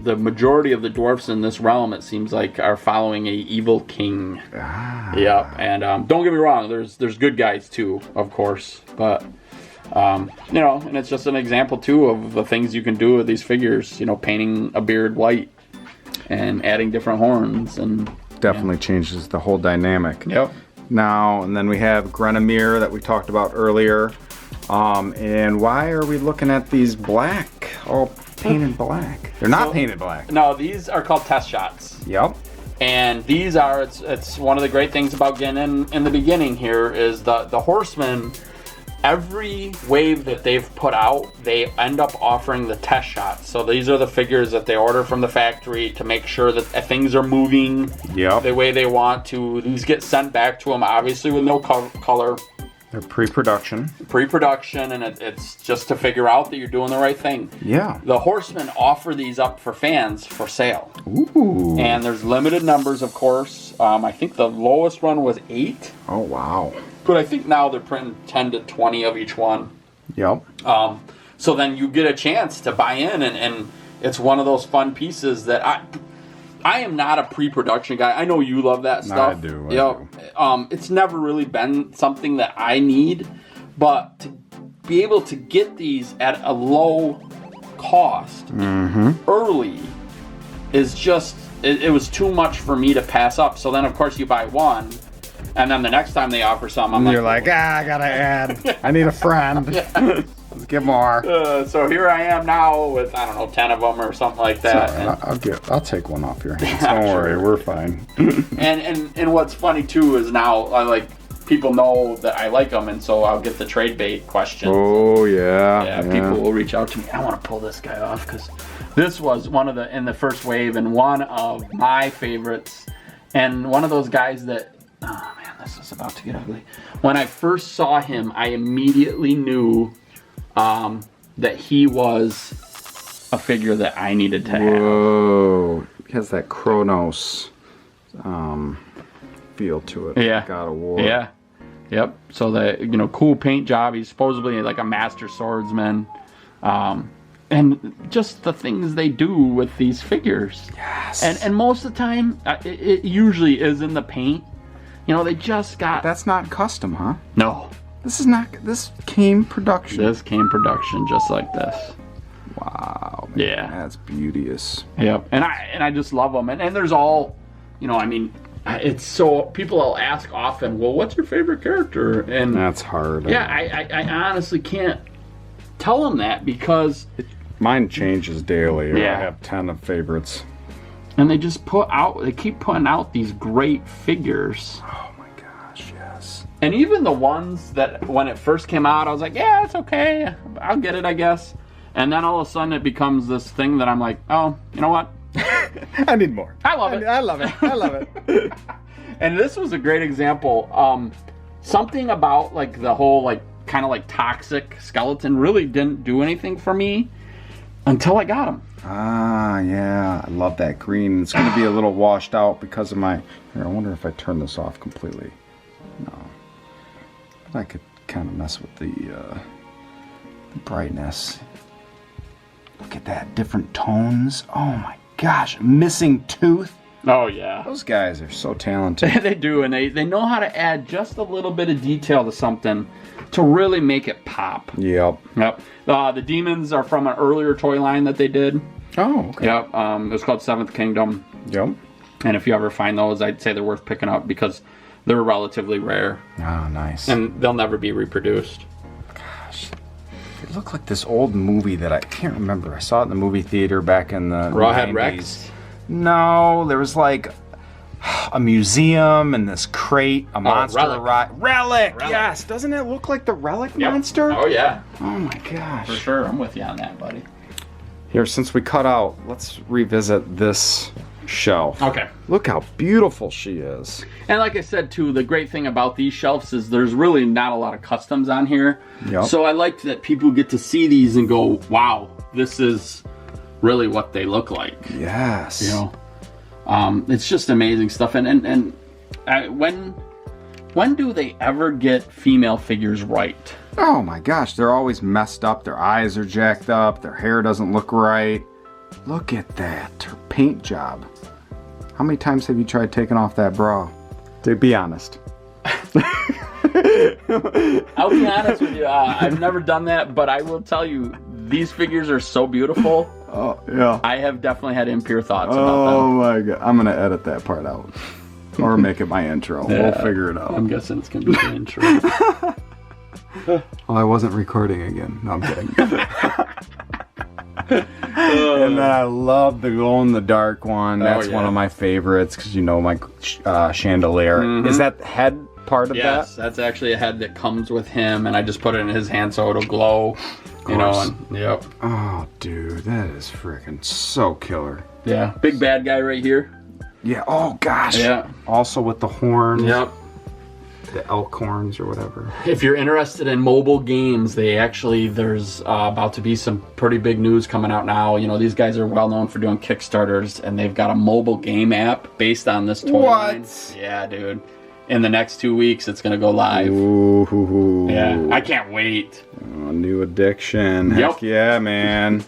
Speaker 2: The majority of the dwarfs in this realm, it seems like, are following a evil king.
Speaker 1: Ah.
Speaker 2: Yep, and don't get me wrong, there's good guys too, of course, but you know, and it's just an example too of the things you can do with these figures. You know, painting a beard white and adding different horns and
Speaker 1: Definitely changes the whole dynamic.
Speaker 2: Yep.
Speaker 1: Now, and then we have Grenemir that we talked about earlier. And why are we looking at these black, all painted black? They're not painted black.
Speaker 2: No, these are called test shots.
Speaker 1: Yep.
Speaker 2: And these are, it's one of the great things about getting in the beginning here is the HorseMen, every wave that they've put out, they end up offering the test shots. So these are the figures that they order from the factory to make sure that things are moving the way they want to. These get sent back to them, obviously with no color.
Speaker 1: They're pre-production.
Speaker 2: Pre-production, and it's just to figure out that you're doing the right thing.
Speaker 1: Yeah.
Speaker 2: The HorseMen offer these up for fans for sale.
Speaker 1: Ooh.
Speaker 2: And there's limited numbers, of course. I think the lowest one was 8.
Speaker 1: Oh, wow.
Speaker 2: But I think now they're printing 10 to 20 of each one.
Speaker 1: Yep.
Speaker 2: So then you get a chance to buy in, and it's one of those fun pieces that I am not a pre-production guy. I know you love that stuff.
Speaker 1: I do.
Speaker 2: It's never really been something that I need, but to be able to get these at a low cost early is just, it was too much for me to pass up. So then, of course, you buy one, and then the next time they offer some, I'm
Speaker 1: You're like, I gotta add. I need a friend. Let's get more.
Speaker 2: So here I am now with, I don't know, 10 of them or something like that.
Speaker 1: I'll take one off your hands. Don't worry, we're fine.
Speaker 2: and what's funny too is now people know that I like them, and so I'll get the trade bait question.
Speaker 1: Oh yeah.
Speaker 2: People will reach out to me. I want to pull this guy off because this was in the first wave and one of my favorites, and one of those guys that, oh man, this is about to get ugly. When I first saw him, I immediately knew that he was a figure that I needed to have.
Speaker 1: Whoa, he has that Kronos feel to it.
Speaker 2: Yeah.
Speaker 1: God of War.
Speaker 2: Yeah. Yep. So the cool paint job. He's supposedly like a master swordsman, and just the things they do with these figures.
Speaker 1: Yes.
Speaker 2: And most of the time, it usually is in the paint. They just got.
Speaker 1: That's not custom, huh?
Speaker 2: No.
Speaker 1: This came production.
Speaker 2: This came production just like this.
Speaker 1: Wow. Man,
Speaker 2: yeah.
Speaker 1: That's beauteous.
Speaker 2: Yep. And I just love them. And there's all, it's so, people will ask often, well, what's your favorite character? And
Speaker 1: that's hard.
Speaker 2: Yeah, I honestly can't tell them that because
Speaker 1: mine changes daily.
Speaker 2: Yeah.
Speaker 1: I have 10 of favorites.
Speaker 2: And they just keep putting out these great figures.
Speaker 1: Oh my gosh, yes.
Speaker 2: And even the ones that when it first came out, I was like, yeah, it's okay. I'll get it, I guess. And then all of a sudden it becomes this thing that I'm like, oh, you know what?
Speaker 1: I need more.
Speaker 2: I love it.
Speaker 1: I love it. I love it.
Speaker 2: And this was a great example. Something about like the whole kind of toxic skeleton really didn't do anything for me until I got him.
Speaker 1: Ah, yeah. I love that green. It's going to be a little washed out because of my... Here, I wonder if I turn this off completely. No. But I could kind of mess with the brightness. Look at that. Different tones. Oh my gosh. Missing tooth.
Speaker 2: Oh, yeah.
Speaker 1: Those guys are so talented.
Speaker 2: They do, and they know how to add just a little bit of detail to something to really make it pop.
Speaker 1: Yep.
Speaker 2: The demons are from an earlier toy line that they did.
Speaker 1: Oh, okay.
Speaker 2: Yep. It was called Seventh Kingdom.
Speaker 1: Yep.
Speaker 2: And if you ever find those, I'd say they're worth picking up because they're relatively rare.
Speaker 1: Oh, nice.
Speaker 2: And they'll never be reproduced.
Speaker 1: Gosh. They look like this old movie that I can't remember. I saw it in the movie theater back in the
Speaker 2: Rawhead
Speaker 1: 90s.
Speaker 2: Rex?
Speaker 1: No, there was like a museum and this crate, a monster
Speaker 2: Relic.
Speaker 1: Relic. Yes, doesn't it look like the Relic monster?
Speaker 2: Oh yeah.
Speaker 1: Oh my gosh.
Speaker 2: For sure, I'm with you on that, buddy.
Speaker 1: Here, since we cut out, let's revisit this shelf.
Speaker 2: Okay.
Speaker 1: Look how beautiful she is.
Speaker 2: And like I said too, the great thing about these shelves is there's really not a lot of customs on here.
Speaker 1: Yep.
Speaker 2: So I like that people get to see these and go, wow, this is really what they look like.
Speaker 1: Yes.
Speaker 2: You know, it's just amazing stuff. And when do they ever get female figures right?
Speaker 1: Oh my gosh, they're always messed up. Their eyes are jacked up. Their hair doesn't look right. Look at that, her paint job. How many times have you tried taking off that bra? To be honest.
Speaker 2: I'll be honest with you, I've never done that, but I will tell you, these figures are so beautiful.
Speaker 1: Oh, yeah.
Speaker 2: I have definitely had impure thoughts about
Speaker 1: Oh
Speaker 2: them.
Speaker 1: my god, I'm gonna edit that part out. Or make it my intro.
Speaker 2: Yeah.
Speaker 1: We'll figure it out.
Speaker 2: I'm guessing it's gonna be the intro.
Speaker 1: Oh, I wasn't recording again. No, I'm kidding. And then I love the glow-in-the-dark one. That's one of my favorites because you know my chandelier. Is that head part of that?
Speaker 2: Yes, that's actually a head that comes with him, and I just put it in his hand so it'll glow. You know, and, yep.
Speaker 1: Oh, dude, that is freaking so killer.
Speaker 2: Yeah, big bad guy right here.
Speaker 1: Yeah. Oh gosh.
Speaker 2: Yeah.
Speaker 1: Also with the horns.
Speaker 2: Yep.
Speaker 1: The elk horns or whatever.
Speaker 2: If you're interested in mobile games, there's about to be some pretty big news coming out now. You know, these guys are well known for doing Kickstarters, and they've got a mobile game app based on this toy line. Yeah, dude. In the next 2 weeks, it's gonna go live.
Speaker 1: Ooh.
Speaker 2: Yeah, I can't wait.
Speaker 1: Oh, new addiction.
Speaker 2: Yep.
Speaker 1: Heck yeah, man.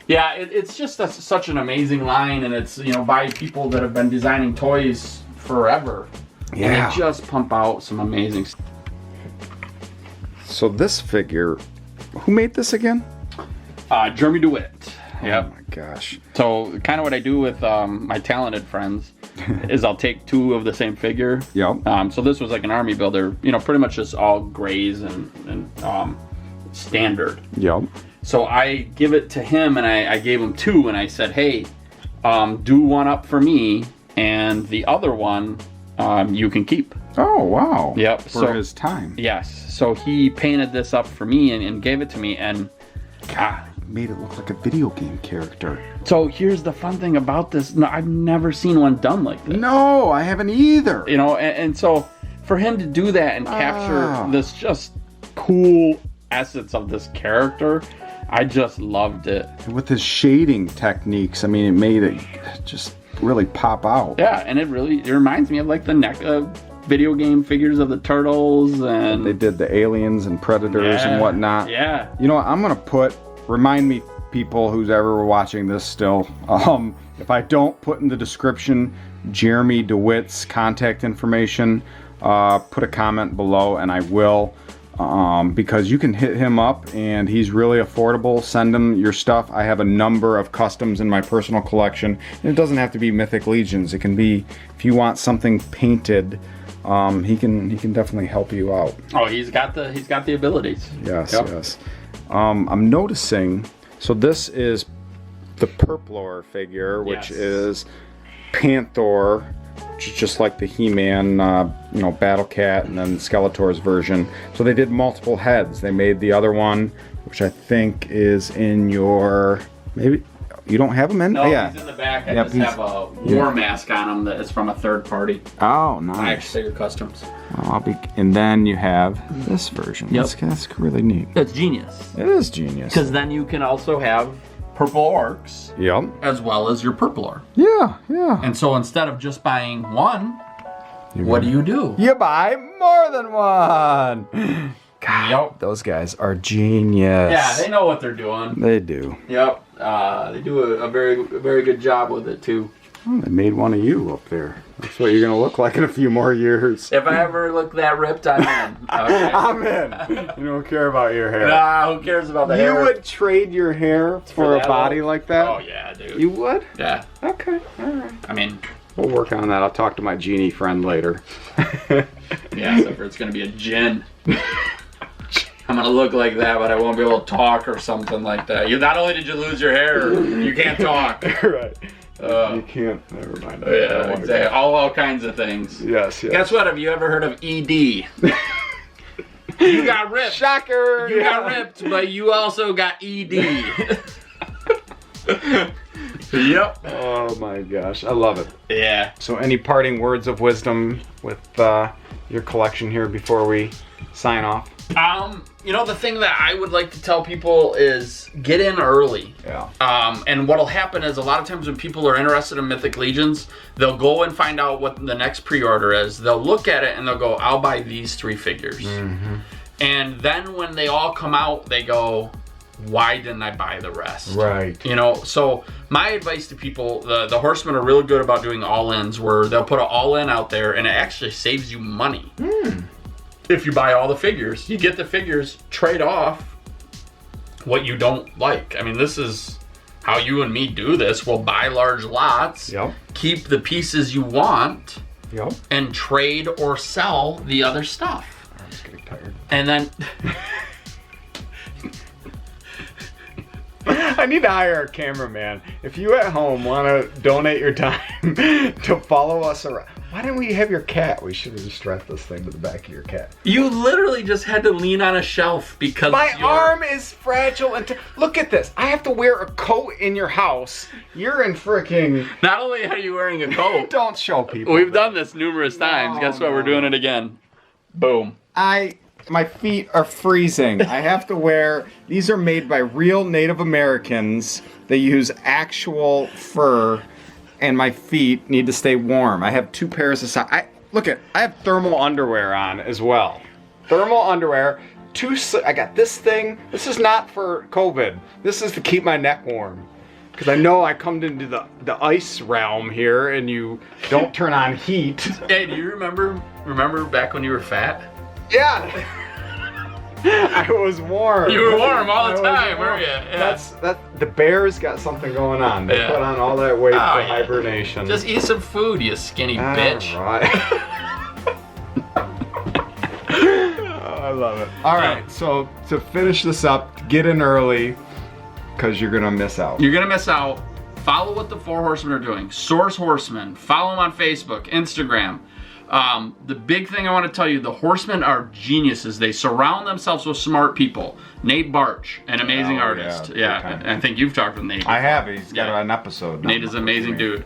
Speaker 2: Yeah, it's just such an amazing line, and it's, you know, by people that have been designing toys forever.
Speaker 1: Yeah.
Speaker 2: And they just pump out some amazing stuff.
Speaker 1: So this figure, who made this again?
Speaker 2: Jeremy DeWitt. Yep.
Speaker 1: Oh my gosh.
Speaker 2: So kind of what I do with my talented friends is I'll take two of the same figure.
Speaker 1: Yep.
Speaker 2: So this was like an army builder, you know, pretty much just all grays and standard.
Speaker 1: Yep.
Speaker 2: So I give it to him, and I gave him two, and I said, hey, do one up for me, and the other one you can keep.
Speaker 1: Oh, wow.
Speaker 2: Yep.
Speaker 1: For his time.
Speaker 2: Yes. So he painted this up for me and gave it to me, and God,
Speaker 1: made it look like a video game character.
Speaker 2: So here's the fun thing about this. No, I've never seen one done like this.
Speaker 1: No, I haven't either.
Speaker 2: You know, and so for him to do that and capture this just cool essence of this character, I just loved it.
Speaker 1: With his shading techniques, I mean, it made it just really pop out.
Speaker 2: Yeah, and it reminds me of like the video game figures of the turtles, and
Speaker 1: they did the aliens and predators and whatnot.
Speaker 2: Yeah.
Speaker 1: You know what, I'm gonna remind me, people who's ever watching this still, if I don't put in the description Jeremy DeWitt's contact information, put a comment below and I will, because you can hit him up and he's really affordable. Send him your stuff. I have a number of customs in my personal collection, and it doesn't have to be Mythic Legions. It can be, if you want something painted, he can definitely help you out.
Speaker 2: Oh, he's got the abilities.
Speaker 1: Yes, yes. I'm noticing, so this is the Purpler figure, which is Panther, which is just like the Heman, Battle Cat, and then Skeletor's version. So they did multiple heads. They made the other one, which I think is in your, maybe, you don't have him in?
Speaker 2: No, he's in the back. I just have a war mask on him that is from a third party.
Speaker 1: Oh, nice.
Speaker 2: Action figure customs.
Speaker 1: And then you have this version.
Speaker 2: Yep.
Speaker 1: That's really neat.
Speaker 2: That's genius.
Speaker 1: It is genius.
Speaker 2: Because then you can also have purple orcs.
Speaker 1: Yep.
Speaker 2: As well as your purple orc.
Speaker 1: Yeah, yeah.
Speaker 2: And so instead of just buying one, what do?
Speaker 1: You buy more than one. God, those guys are genius.
Speaker 2: Yeah, they know what they're doing.
Speaker 1: They do.
Speaker 2: Yep. They do a very good job with it too.
Speaker 1: Oh, they made one of you up there. That's what you're gonna look like in a few more years.
Speaker 2: If I ever look that ripped, I'm in. Okay.
Speaker 1: I'm in. You don't care about your hair.
Speaker 2: Nah, who cares about the hair?
Speaker 1: You would trade your hair for a body like that?
Speaker 2: Oh yeah, dude.
Speaker 1: You would?
Speaker 2: Yeah.
Speaker 1: Okay. All right.
Speaker 2: I mean,
Speaker 1: we'll work on that. I'll talk to my genie friend later.
Speaker 2: yeah, except for it's gonna be a djinn. I'm gonna look like that, but I won't be able to talk or something like that. Not only did you lose your hair, you can't talk.
Speaker 1: Right. You can't. Never mind.
Speaker 2: Yeah, exactly. All kinds of things.
Speaker 1: Yes.
Speaker 2: Guess what? Have you ever heard of ED? You got ripped.
Speaker 1: Shocker.
Speaker 2: You got ripped, but you also got ED. Yep.
Speaker 1: Oh my gosh, I love it.
Speaker 2: Yeah.
Speaker 1: So any parting words of wisdom with your collection here before we sign off?
Speaker 2: You know, the thing that I would like to tell people is get in early.
Speaker 1: Yeah.
Speaker 2: And what'll happen is a lot of times when people are interested in Mythic Legions, they'll go and find out what the next pre-order is. They'll look at it and they'll go, I'll buy these 3 figures. Mm-hmm. And then when they all come out, they go, why didn't I buy the rest?
Speaker 1: Right.
Speaker 2: You know, so my advice to people, the Horsemen are really good about doing all-ins where they'll put an all-in out there and it actually saves you money. If you buy all the figures. You get the figures, trade off what you don't like. I mean, this is how you and me do this. We'll buy large lots, keep the pieces you want, and trade or sell the other stuff.
Speaker 1: I'm just getting tired.
Speaker 2: And then...
Speaker 1: I need to hire a cameraman. If you at home want to donate your time to follow us around, why didn't we have your cat? We should have just strapped this thing to the back of your cat.
Speaker 2: You literally just had to lean on a shelf because
Speaker 1: my arm is fragile and look at this. I have to wear a coat in your house. You're in freaking...
Speaker 2: Not only are you wearing a coat.
Speaker 1: Don't show people.
Speaker 2: We've done this numerous times. Guess what? We're doing it again. Boom.
Speaker 1: My feet are freezing. I have to wear, these are made by real Native Americans. They use actual fur, and my feet need to stay warm. I have 2 pairs of socks. I have thermal underwear on as well. Thermal underwear. I got this thing. This is not for COVID. This is to keep my neck warm. Because I know I come into the ice realm here, and you don't turn on heat.
Speaker 2: Hey, do you remember back when you were fat?
Speaker 1: Yeah. I was warm.
Speaker 2: You were warm all the time, weren't you? Yeah.
Speaker 1: The bears got something going on. They put on all that weight for hibernation.
Speaker 2: Just eat some food, you skinny bitch.
Speaker 1: Right. I love it. All right, so to finish this up, get in early because you're gonna miss out.
Speaker 2: You're gonna miss out. Follow what the 4 Horsemen are doing. Source Horsemen. Follow them on Facebook, Instagram. The big thing I want to tell you, the Horsemen are geniuses. They surround themselves with smart people. Nate Barch, an amazing artist. Yeah, I think you've talked with Nate before.
Speaker 1: I have. He's got an episode.
Speaker 2: Nate is an amazing dude.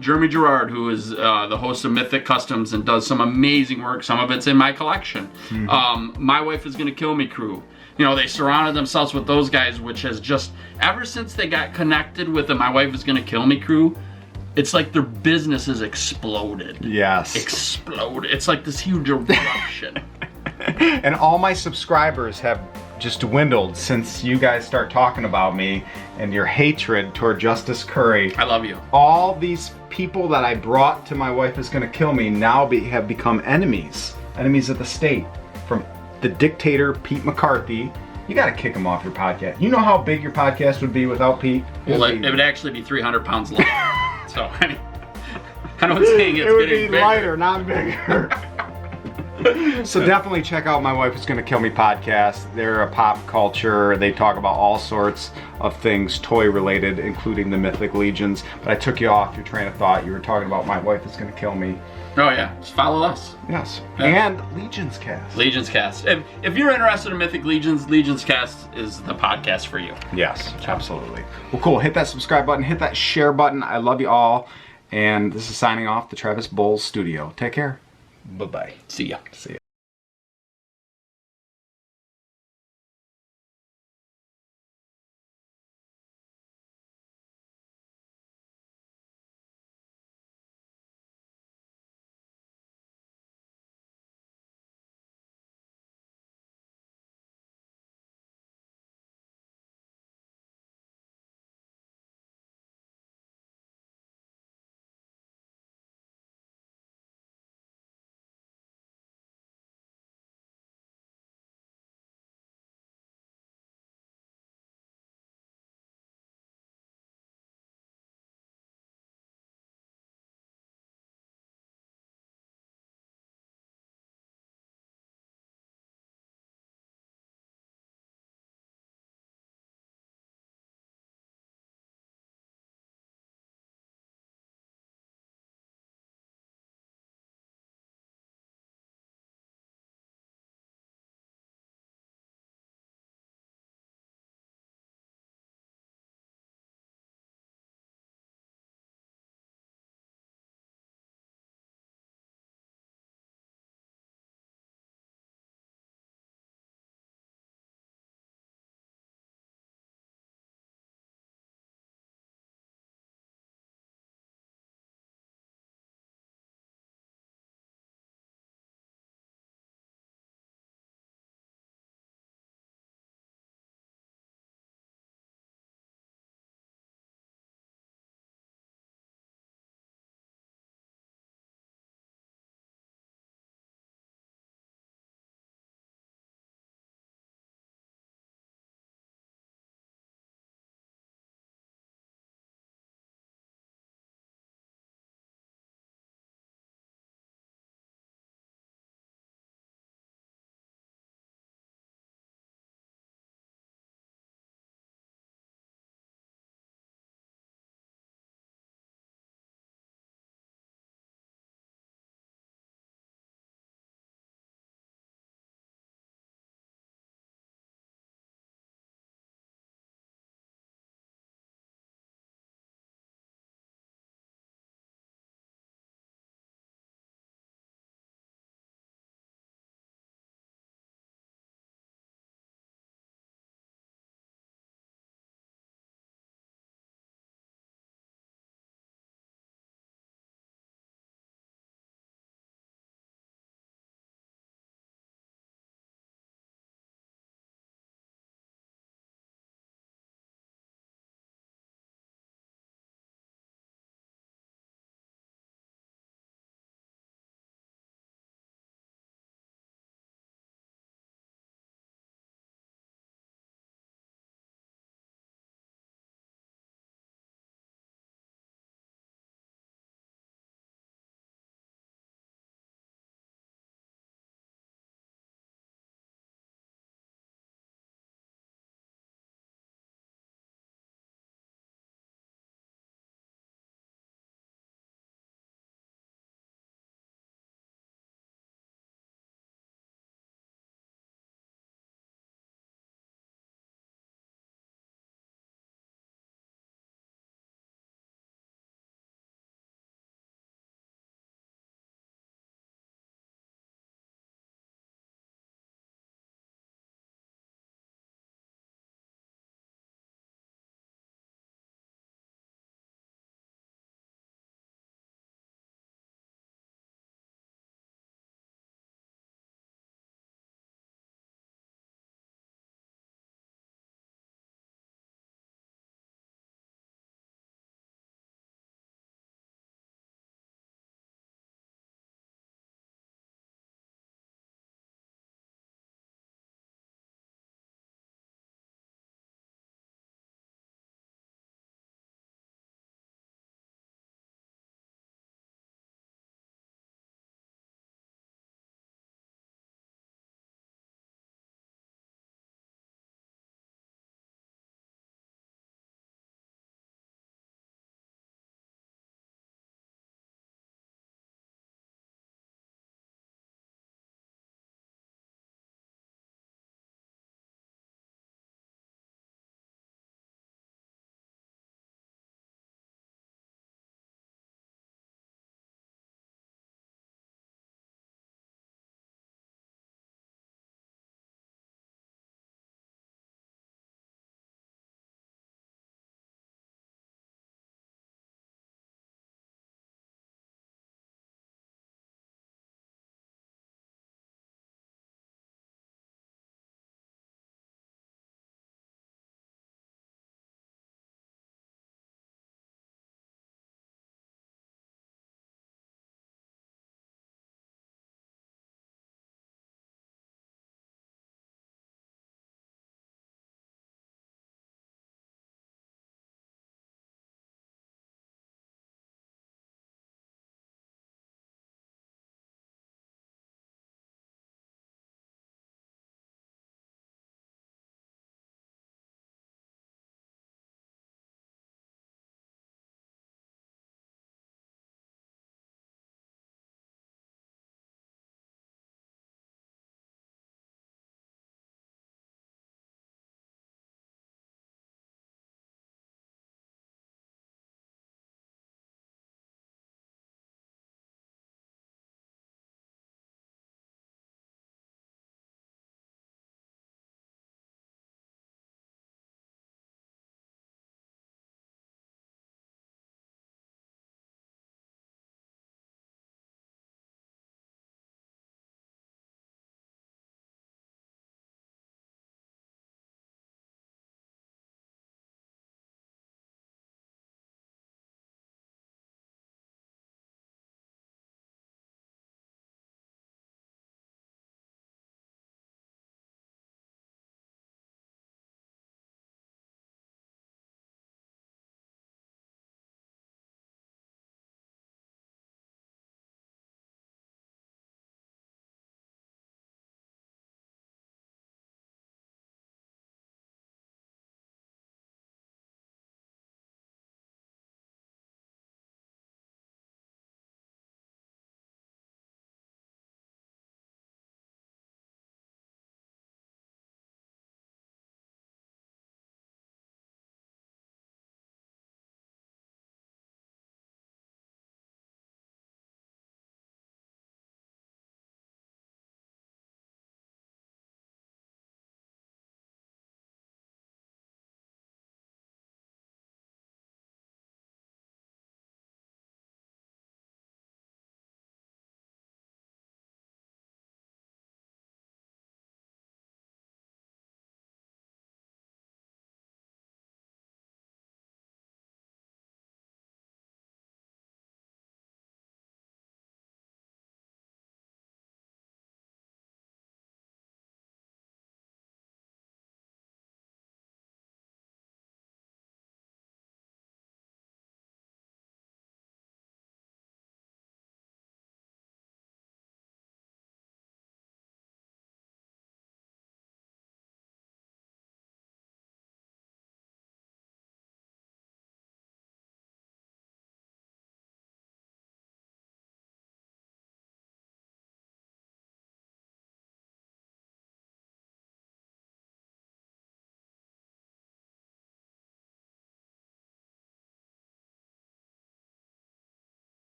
Speaker 2: Jeremy DeWitt, who is the host of Mythic Customs and does some amazing work. Some of it's in my collection. My Wife is Gonna Kill Me crew. You know, they surrounded themselves with those guys, which has just, ever since they got connected with the My Wife is Gonna Kill Me crew, it's like their business has exploded.
Speaker 1: Yes.
Speaker 2: Exploded. It's like this huge eruption.
Speaker 1: And all my subscribers have just dwindled since you guys start talking about me and your hatred toward Justice Cury.
Speaker 2: I love you.
Speaker 1: All these people that I brought to My Wife is Gonna Kill Me now have become enemies. Enemies of the state. From the dictator, Pete McCarthy. You gotta kick him off your podcast. You know how big your podcast would be without Pete?
Speaker 2: Well, it would actually be 300 pounds long. So, I mean, I know what I'm saying. It's
Speaker 1: it would
Speaker 2: getting
Speaker 1: be
Speaker 2: bigger.
Speaker 1: lighter, not bigger. So definitely check out My Wife is Gonna Kill Me podcast. They're a pop culture. They talk about all sorts of things toy related, including the Mythic Legions. But I took you off your train of thought. You were talking about My Wife is Gonna Kill Me.
Speaker 2: Oh yeah, just follow us.
Speaker 1: Yes,
Speaker 2: Yeah.
Speaker 1: and Legions Cast.
Speaker 2: Legions Cast. If you're interested in Mythic Legions, Legions Cast is the podcast for you.
Speaker 1: Yes, absolutely. Well, cool. Hit that subscribe button. Hit that share button. I love you all. And this is signing off the Travis Bowles Studio. Take care. Bye-bye.
Speaker 2: See ya.
Speaker 1: See ya.